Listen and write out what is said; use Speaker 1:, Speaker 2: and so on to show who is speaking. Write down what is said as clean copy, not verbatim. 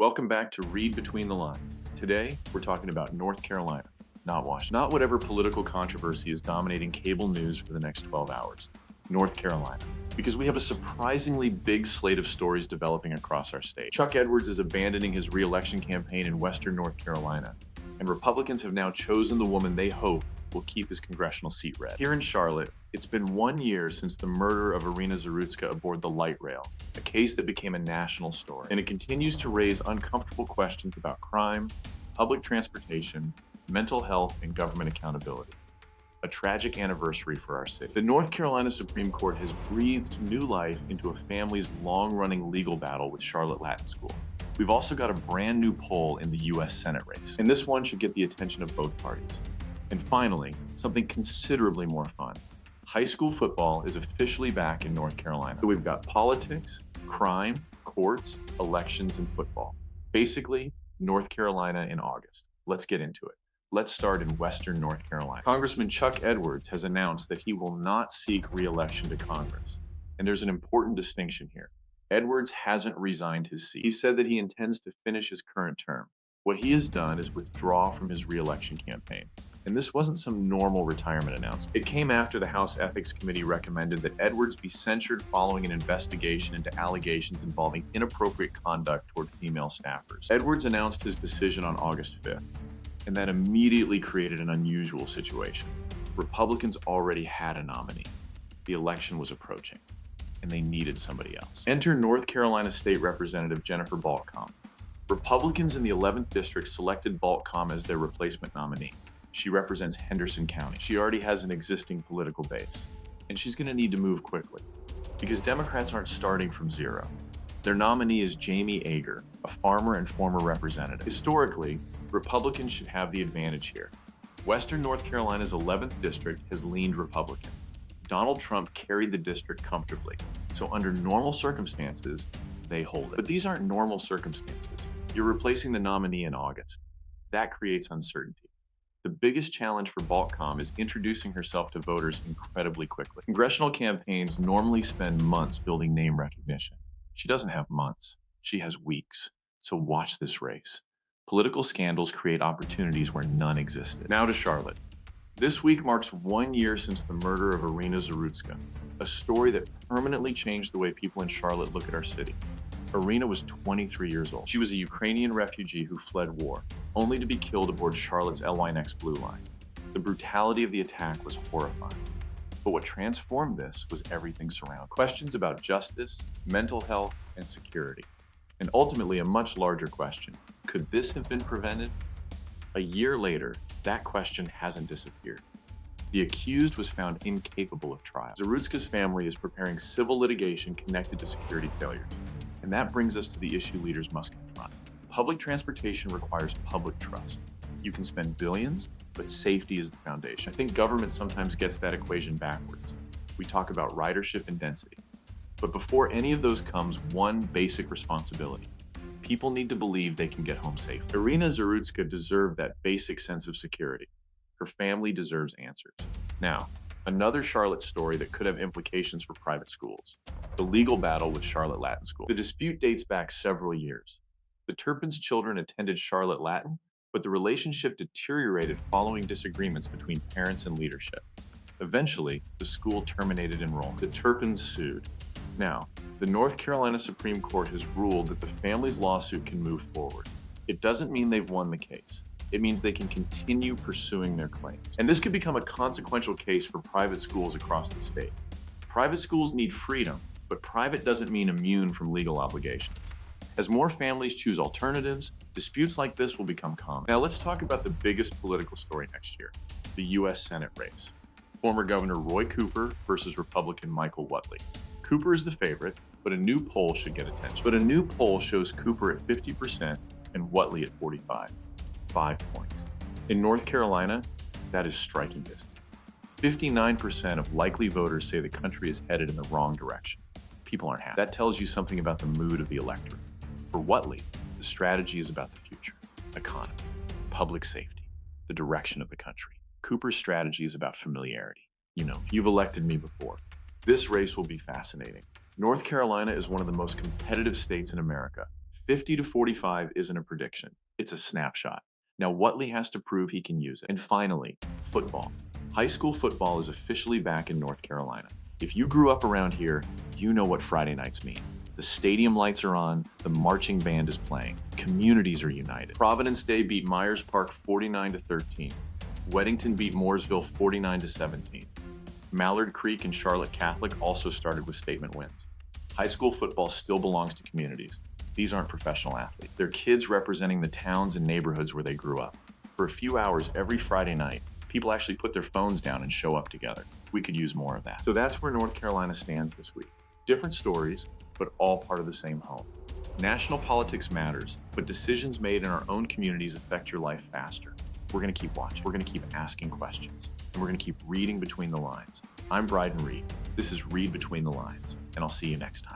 Speaker 1: Welcome back to Read Between the Lines. Today, we're talking about North Carolina, not Washington. Not whatever political controversy is dominating cable news for the next 12 hours. North Carolina. Because we have a surprisingly big slate of stories developing across our state. Chuck Edwards is abandoning his re-election campaign in Western North Carolina, and Republicans have now chosen the woman they hope will keep his congressional seat red. Here in Charlotte, it's been 1 year since the murder of Irina Zarutska aboard the light rail, a case that became a national story, and it continues to raise uncomfortable questions about crime, public transportation, mental health, and government accountability. A tragic anniversary for our city. The North Carolina Supreme Court has breathed new life into a family's long-running legal battle with Charlotte Latin School. We've also got a brand new poll in the U.S. Senate race, and this one should get the attention of both parties. And finally, something considerably more fun. High school football is officially back in North Carolina. So we've got politics, crime, courts, elections, and football. Basically, North Carolina in August. Let's get into it. Let's start in Western North Carolina. Congressman Chuck Edwards has announced that he will not seek re-election to Congress. And there's an important distinction here. Edwards hasn't resigned his seat. He said that he intends to finish his current term. What he has done is withdraw from his re-election campaign. And this wasn't some normal retirement announcement. It came after the House Ethics Committee recommended that Edwards be censured following an investigation into allegations involving inappropriate conduct toward female staffers. Edwards announced his decision on August 5th, and that immediately created an unusual situation. Republicans already had a nominee. The election was approaching, and they needed somebody else. Enter North Carolina State Representative Jennifer Baltcom. Republicans in the 11th District selected Baltcom as their replacement nominee. She represents Henderson County. She already has an existing political base, and she's going to need to move quickly because Democrats aren't starting from zero. Their nominee is Jamie Ager, a farmer and former representative. Historically, Republicans should have the advantage here. Western North Carolina's 11th District has leaned Republican. Donald Trump carried the district comfortably, so under normal circumstances, they hold it. But these aren't normal circumstances. You're replacing the nominee in August. That creates uncertainty. The biggest challenge for Baltcom is introducing herself to voters incredibly quickly. Congressional campaigns normally spend months building name recognition. She doesn't have months. She has weeks. So watch this race. Political scandals create opportunities where none existed. Now to Charlotte. This week marks 1 year since the murder of Irina Zarutska, a story that permanently changed the way people in Charlotte look at our city. Irina was 23 years old. She was a Ukrainian refugee who fled war, only to be killed aboard Charlotte's LY-NX Blue Line. The brutality of the attack was horrifying. But what transformed this was everything surrounding. Questions about justice, mental health, and security. And ultimately, a much larger question. Could this have been prevented? A year later, that question hasn't disappeared. The accused was found incapable of trial. Zarutska's family is preparing civil litigation connected to security failures. And that brings us to the issue leaders must confront. Public transportation requires public trust. You can spend billions, but safety is the foundation. I think government sometimes gets that equation backwards. We talk about ridership and density. But before any of those comes one basic responsibility. People need to believe they can get home safe. Irina Zarutska deserved that basic sense of security. Her family deserves answers. Now, another Charlotte story that could have implications for private schools. The legal battle with Charlotte Latin School. The dispute dates back several years. The Turpin's children attended Charlotte Latin, but the relationship deteriorated following disagreements between parents and leadership. Eventually, the school terminated enrollment. The Turpins sued. Now, the North Carolina Supreme Court has ruled that the family's lawsuit can move forward. It doesn't mean they've won the case. It means they can continue pursuing their claims. And this could become a consequential case for private schools across the state. Private schools need freedom, but private doesn't mean immune from legal obligations. As more families choose alternatives, disputes like this will become common. Now let's talk about the biggest political story next year, the U.S. Senate race. Former Governor Roy Cooper versus Republican Michael Whatley. Cooper is the favorite, but a new poll should get attention. But a new poll shows Cooper at 50% and Whatley at 45. 5 points. In North Carolina, that is striking distance. 59% of likely voters say the country is headed in the wrong direction. People aren't happy. That tells you something about the mood of the electorate. For Whatley, the strategy is about the future, economy, public safety, the direction of the country. Cooper's strategy is about familiarity. You've elected me before. This race will be fascinating. North Carolina is one of the most competitive states in America. 50 to 45 isn't a prediction, it's a snapshot. Now, Whatley has to prove he can use it. And finally, football. High school football is officially back in North Carolina. If you grew up around here, you know what Friday nights mean. The stadium lights are on, the marching band is playing, communities are united. Providence Day beat Myers Park 49-13. Weddington beat Mooresville 49-17. Mallard Creek and Charlotte Catholic also started with statement wins. High school football still belongs to communities. These aren't professional athletes. They're kids representing the towns and neighborhoods where they grew up. For a few hours every Friday night, people actually put their phones down and show up together. We could use more of that. So that's where North Carolina stands this week. Different stories, but all part of the same home. National politics matters, but decisions made in our own communities affect your life faster. We're going to keep watching. We're going to keep asking questions. And we're going to keep reading between the lines. I'm Bryden Reed. This is Read Between the Lines, and I'll see you next time.